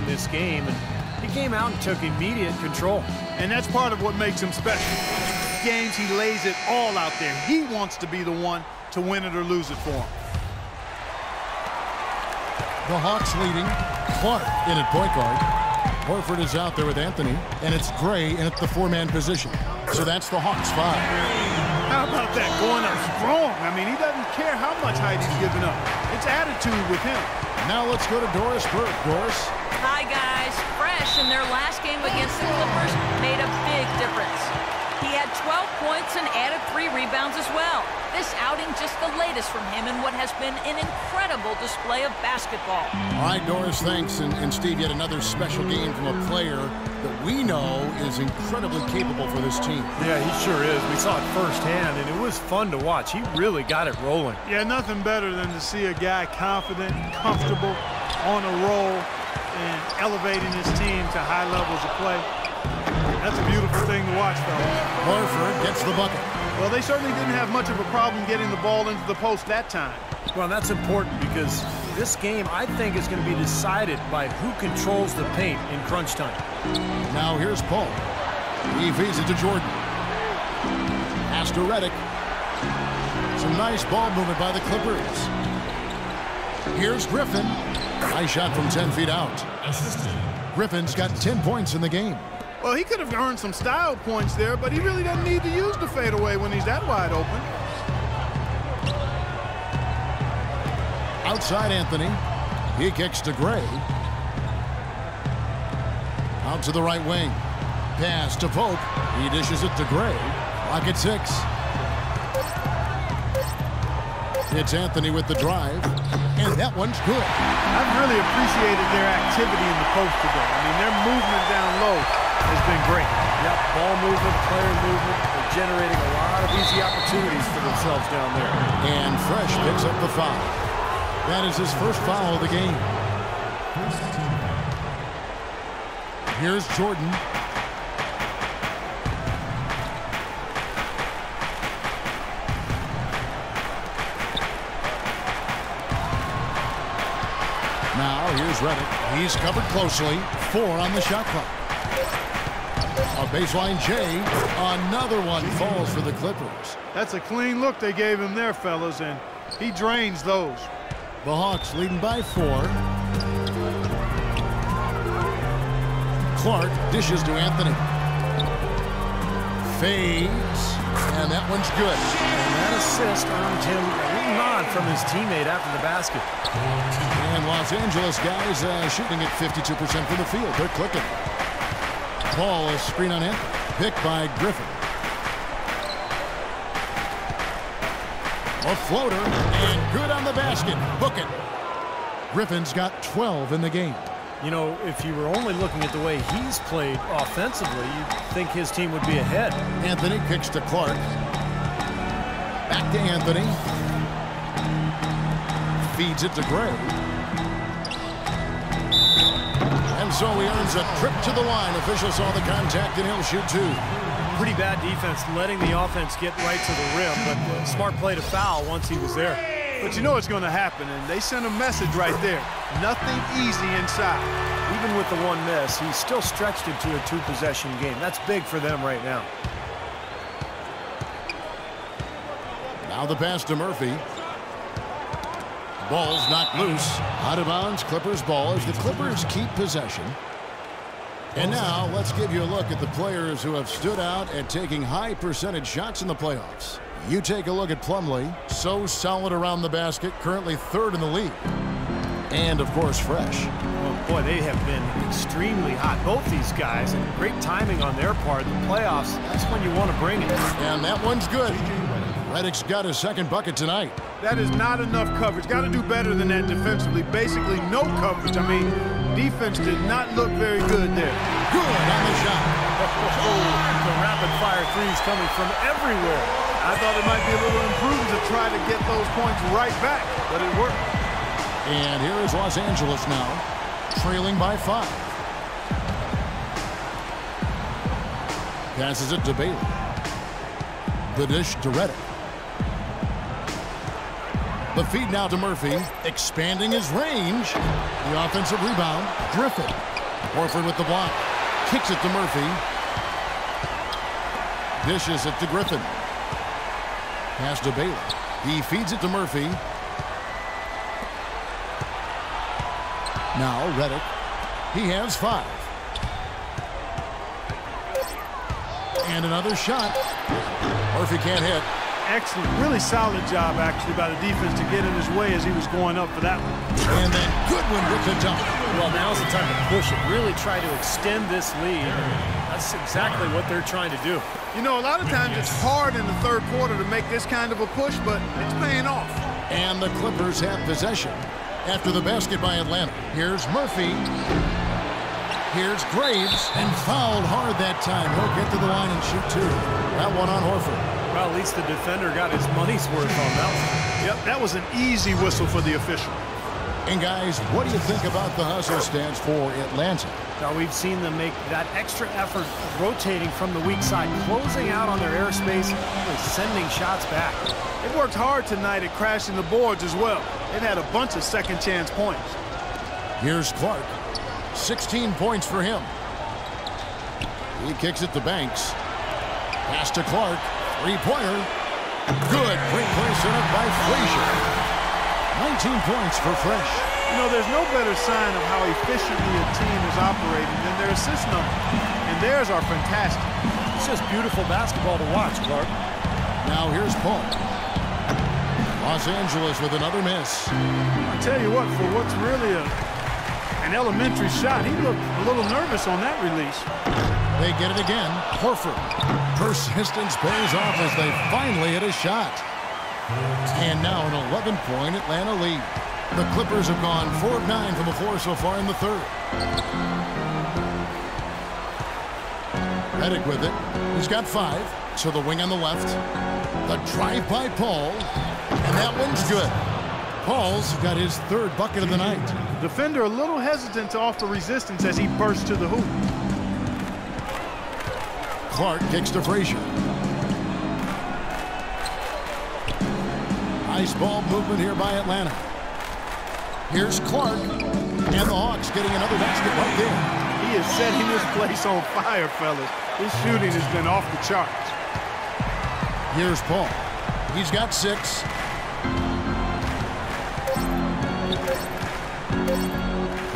this game, and he came out and took immediate control. And that's part of what makes him special. Games, he lays it all out there. He wants to be the one to win it or lose it for him. The Hawks leading. Clark in at point guard. Horford is out there with Anthony, and it's Gray in at the four-man position. So that's the Hawks 5. How about that? Going up strong. I mean, he doesn't care how much height he's giving up. It's attitude with him. Now let's go to Doris Burke. Doris. Hi, guys. Fresh in their last game against the Clippers made a big difference. He had 12 points and added 3 rebounds as well. This outing just the latest from him in what has been an incredible display of basketball. All right, Doris, thanks. And Steve, yet another special game from a player that we know is incredibly capable for this team. Yeah, he sure is. We saw it firsthand, and it was fun to watch. He really got it rolling. Yeah, nothing better than to see a guy confident, comfortable, on a roll, and elevating his team to high levels of play. That's a beautiful thing to watch, fellas. Horford gets the bucket. Well, they certainly didn't have much of a problem getting the ball into the post that time. Well, that's important because this game, I think, is going to be decided by who controls the paint in crunch time. Now here's Paul. He feeds it to Jordan. Pass to Redick. Some nice ball movement by the Clippers. Here's Griffin. Nice shot from 10 feet out. Griffin's got 10 points in the game. Well, he could have earned some style points there, but he really doesn't need to use the fadeaway when he's that wide open. Outside Anthony. He kicks to Gray. Out to the right wing. Pass to Pope. He dishes it to Gray. Clock at 6. It's Anthony with the drive. And that one's good. I've really appreciated their activity in the post today. I mean, their movement down low has been great. Yep, ball movement, player movement. They're generating a lot of easy opportunities for themselves down there. And Fresh picks up the foul. That is his first foul of the game. Here's Jordan. Now here's Redick. He's covered closely. 4 on the shot clock. A baseline J. Another one falls for the Clippers. That's a clean look they gave him there, fellas, and he drains those. The Hawks leading by 4. Clark dishes to Anthony. Fades. And that one's good. And that assist earned him a little nod from his teammate after the basket. And Los Angeles guys shooting at 52% from the field. They're clicking. Ball is screen on Anthony. Picked by Griffin. A floater, and good on the basket. Book it. Griffin's got 12 in the game. You know, if you were only looking at the way he's played offensively, you'd think his team would be ahead. Anthony kicks to Clark. Back to Anthony. Feeds it to Gray. And so he earns a trip to the line. Official saw the contact, and he'll shoot 2. Pretty bad defense letting the offense get right to the rim, but smart play to foul once he was there. But you know what's going to happen, and they sent a message right there. Nothing easy inside. Even with the one miss, he's still stretched it to a 2-possession game. That's big for them right now. Now the pass to Murphy. Ball's knocked loose. Out of bounds, Clippers ball as the Clippers keep possession. And now let's give you a look at the players who have stood out at taking high percentage shots in the playoffs. You take a look at Plumlee, so solid around the basket, currently 3rd in the league. And, of course, Fresh. Well, boy, they have been extremely hot, both these guys, and great timing on their part. In the playoffs, that's when you want to bring it. And that one's good. Redick's got his 2nd bucket tonight. That is not enough coverage. Got to do better than that defensively. Basically, no coverage. I mean, defense did not look very good there. Good on the shot. The rapid-fire threes coming from everywhere. I thought it might be a little imprudent to try to get those points right back, but it worked. And here is Los Angeles now, trailing by 5. Passes it to Bailey. The dish to Redick. The feed now to Murphy, expanding his range. The offensive rebound, Griffin. Horford with the block. Kicks it to Murphy. Dishes it to Griffin. Pass to Bailey. He feeds it to Murphy. Now Reddick. He has 5. And another shot. Murphy can't hit. Excellent, really solid job actually by the defense to get in his way as he was going up for that one. And then Goodwin with the dunk. Well, now's the time to push it. Really try to extend this lead. That's exactly what they're trying to do. You know, a lot of times it's hard in the third quarter to make this kind of a push, but it's paying off. And the Clippers have possession after the basket by Atlanta. Here's Murphy. Here's Graves, and fouled hard that time. He'll get to the line and shoot 2. That one on Horford. Well, at least the defender got his money's worth on that one. Yep, that was an easy whistle for the official. And guys, what do you think about the hustle stance for Atlanta? Now, we've seen them make that extra effort rotating from the weak side, closing out on their airspace, really sending shots back. They worked hard tonight at crashing the boards as well. They've had a bunch of second chance points. Here's Clark. 16 points for him. He kicks it to Banks. Pass to Clark. 3-pointer. Good. Quick play set up by Frazier. 19 points for Fresh. You know, there's no better sign of how efficiently a team is operating than their assist numbers. And theirs are fantastic. It's just beautiful basketball to watch, Clark. Now here's Paul. Los Angeles with another miss. I tell you what, for what's really an elementary shot, he looked a little nervous on that release. They get it again. Horford. Persistence pays off as they finally hit a shot. And now an 11-point Atlanta lead. The Clippers have gone 4 of 9 from the floor so far in the third. Reddick with it. He's got 5. So the wing on the left. The drive by Paul. And that one's good. Paul's got his 3rd bucket of the night. Defender a little hesitant to offer resistance as he bursts to the hoop. Clark kicks to Frazier. Nice ball movement here by Atlanta. Here's Clark. And the Hawks getting another basket right there. He is setting this place on fire, fellas. His shooting has been off the charts. Here's Paul. He's got 6.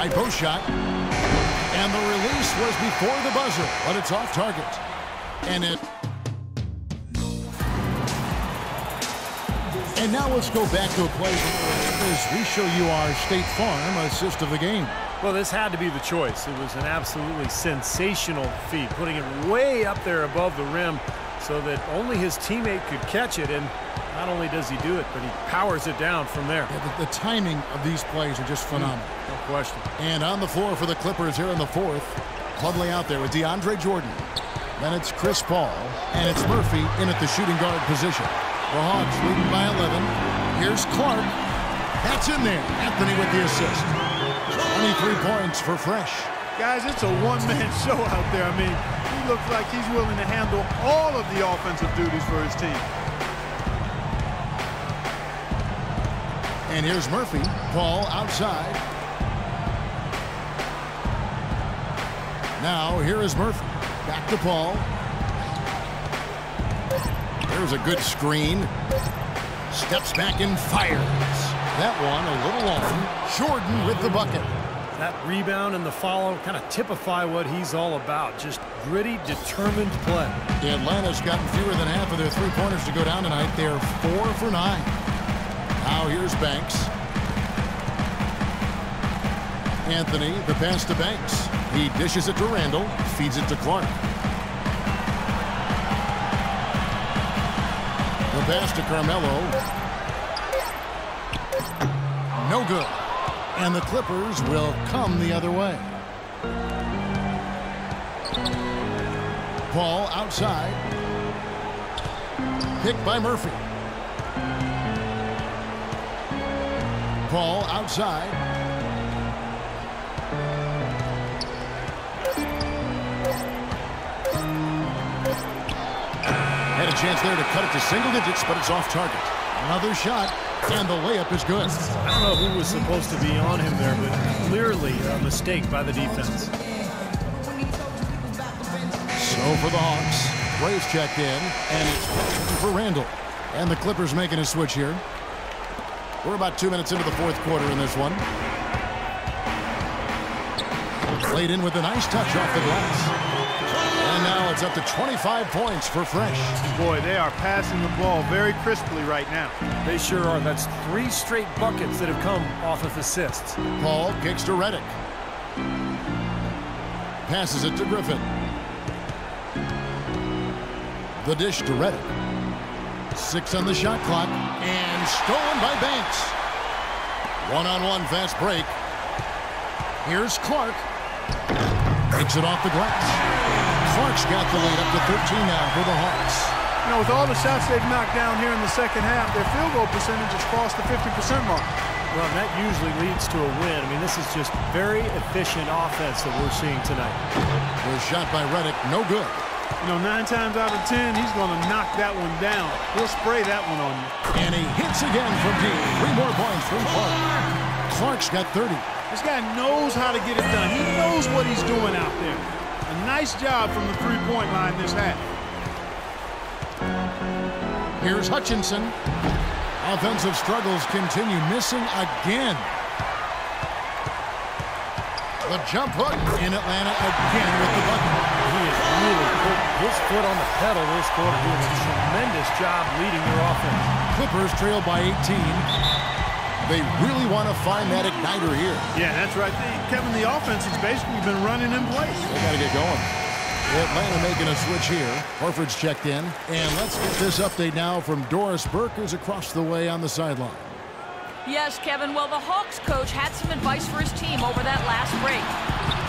High post shot. And the release was before the buzzer, but it's off target. And now let's go back to a play as we show you our State Farm assist of the game. Well, this had to be the choice. It was an absolutely sensational feat, putting it way up there above the rim so that only his teammate could catch it. And not only does he do it, but he powers it down from there. Yeah, the timing of these plays are just phenomenal. No question. And on the floor for the Clippers here in the 4th. Clubly out there with DeAndre Jordan. Then it's Chris Paul, and it's Murphy in at the shooting guard position. The Hawks leading by 11. Here's Clark. That's in there. Anthony with the assist. 23 points for Fresh. Guys, it's a one-man show out there. I mean, he looks like he's willing to handle all of the offensive duties for his team. And here's Murphy. Paul outside. Now here is Murphy. Back to Paul. There's a good screen. Steps back and fires. That one a little long. Jordan with the bucket. That rebound and the follow kind of typify what he's all about. Just gritty, determined play. Atlanta's gotten fewer than half of their 3-pointers to go down tonight. They're 4 for 9. Now here's Banks. Anthony, the pass to Banks. He dishes it to Randall, feeds it to Clark. The pass to Carmelo. No good. And the Clippers will come the other way. Paul outside. Picked by Murphy. Paul outside. Had a chance there to cut it to single digits, but it's off target. Another shot, and the layup is good. I don't know who was supposed to be on him there, but clearly a mistake by the defense. So for the Hawks, Braves checked in, and it's for Randall. And the Clippers making a switch here. We're about 2 minutes into the fourth quarter in this one. Played in with a nice touch off the glass. And now it's up to 25 points for Fresh. Boy, they are passing the ball very crisply right now. They sure are. That's 3 straight buckets that have come off of assists. Paul kicks to Reddick. Passes it to Griffin. The dish to Reddick. 6 on the shot clock. And stolen by Banks. One-on-one fast break. Here's Clark. Takes it off the glass. Clark's got the lead up to 13 now for the Hawks. You know, with all the shots they've knocked down here in the second half, their field goal percentage has crossed the 50% mark. Well, that usually leads to a win. I mean, this is just very efficient offense that we're seeing tonight. Was shot by Reddick, no good. You know, 9 times out of 10, he's going to knock that one down. He'll spray that one on you. And he hits again from deep. 3 more points from Clark. Clark's got 30. This guy knows how to get it done. He knows what he's doing out there. A nice job from the three-point line this half. Here's Hutchinson. Offensive struggles continue, missing again. The jump hook in Atlanta again with the bucket. He has really put his foot on the pedal this quarter, doing a tremendous job leading their offense. Clippers trail by 18. They really want to find that igniter here. Yeah, that's right. Kevin, the offense has basically been running in place. They got to get going. Atlanta making a switch here. Horford's checked in. And let's get this update now from Doris Burke, who's across the way on the sideline. Yes, Kevin. Well, the Hawks coach had some advice for his team over that last break.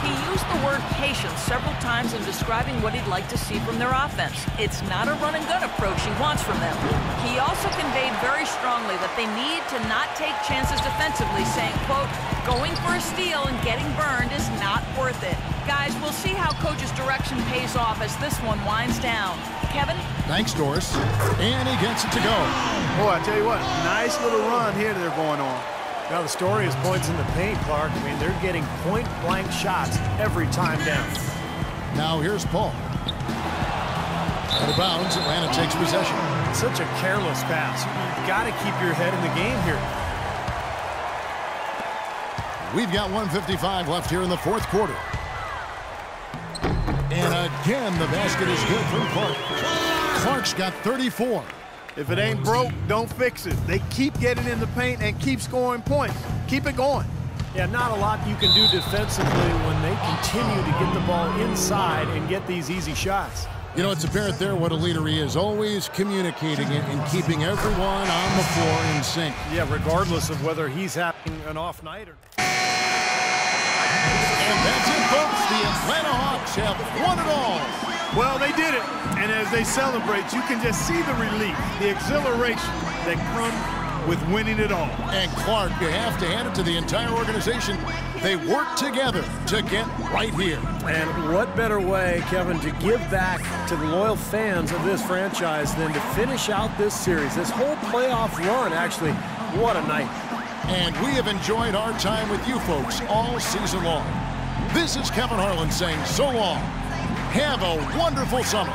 He used the word patience several times in describing what he'd like to see from their offense. It's not a run-and-gun approach he wants from them. He also conveyed very strongly that they need to not take chances defensively, saying, quote, going for a steal and getting burned is not worth it. Guys, we'll see how Coach's direction pays off as this one winds down. Kevin? Thanks, Doris. And he gets it to go. Boy, I tell you what, nice little run here they're going on. Now the story is points in the paint, Clark. I mean, they're getting point-blank shots every time down. Now here's Paul. Out of bounds, Atlanta takes possession. Such a careless pass. You've got to keep your head in the game here. We've got 1:55 left here in the fourth quarter. And again, the basket is good from Clark. Clark's got 34. If it ain't broke, don't fix it. They keep getting in the paint and keep scoring points. Keep it going. Yeah, not a lot you can do defensively when they continue to get the ball inside and get these easy shots. You know, it's apparent there what a leader he is, always communicating it and keeping everyone on the floor in sync. Yeah, regardless of whether he's having an off night or... And that's it, folks. The Atlanta Hawks have won it all. Well, they did it. And as they celebrate, you can just see the relief, the exhilaration that comes with winning it all. And Clark, you have to hand it to the entire organization. They worked together to get right here. And what better way, Kevin, to give back to the loyal fans of this franchise than to finish out this series, this whole playoff run, actually. What a night. And we have enjoyed our time with you folks all season long. This is Kevin Harlan saying so long. Have a wonderful summer.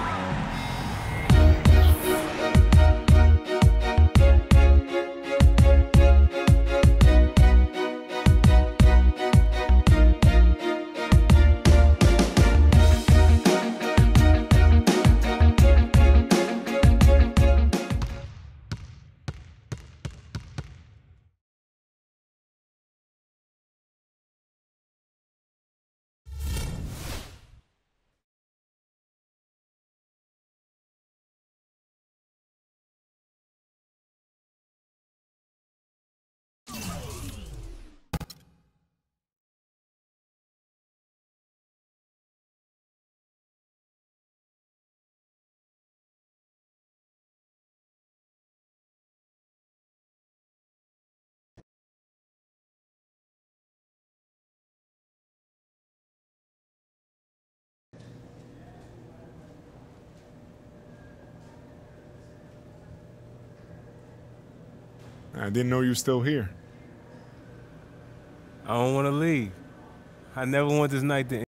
I didn't know you were still here. I don't want to leave. I never want this night to end.